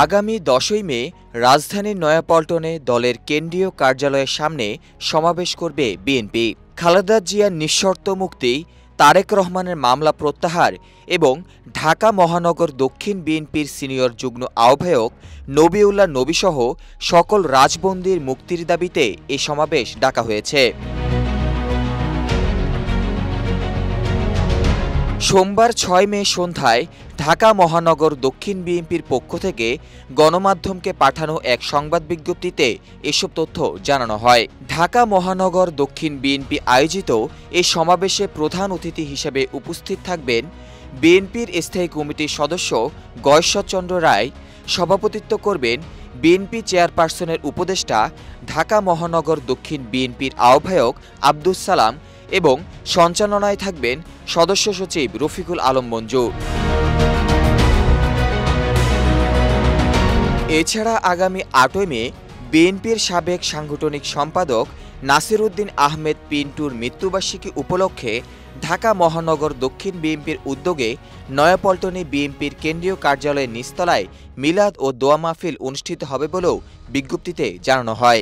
আগামী 10ই মে রাজধানীর নয়াপল্টনে দলের কেন্দ্রীয় কার্যালয়ের সামনে সমাবেশ করবে বিএনপি। খালেদা জিয়ার নিঃশর্ত মুক্তি, তারেক রহমানের মামলা প্রত্যাহার এবং ঢাকা মহানগর দক্ষিণ বিএনপির সিনিয়র যুগ্ম আহ্বায়ক নবিউল্লাহ নবীসহ সকল রাজবন্দীর মুক্তির দাবিতে এ সমাবেশ ডাকা হয়েছে। সোমবার 6 মে সন্ধ্যায় ঢাকা মহানগর দক্ষিণ বিএনপির পক্ষ থেকে গণমাধ্যমকে পাঠানো এক সংবাদ বিজ্ঞপ্তিতে এসব তথ্য জানানো হয়। ঢাকা মহানগর দক্ষিণ বিএনপি আয়োজিত এ সমাবেশে প্রধান অতিথি হিসেবে উপস্থিত থাকবেন বিএনপির স্থায়ী কমিটির সদস্য গয়েশ্বরচন্দ্র রায়, সভাপতিত্ব করবেন বিএনপি চেয়ারপারসনের উপদেষ্টা ঢাকা মহানগর দক্ষিণ বিএনপির আহ্বায়ক আব্দুস সালাম এবং সঞ্চালনায় থাকবেন সদস্য সচিব রফিকুল আলম মঞ্জু। এছাড়া আগামী 8 মে বিএনপির সাবেক সাংগঠনিক সম্পাদক নাসির উদ্দিন আহমেদ পিন্টুর মৃত্যুবার্ষিকী উপলক্ষে ঢাকা মহানগর দক্ষিণ বিএনপির উদ্যোগে নয়াপল্টনে বিএনপির কেন্দ্রীয় কার্যালয়ের নিচতলায় মিলাদ ও দোয়া মাহফিল অনুষ্ঠিত হবে বলেও বিজ্ঞপ্তিতে জানানো হয়।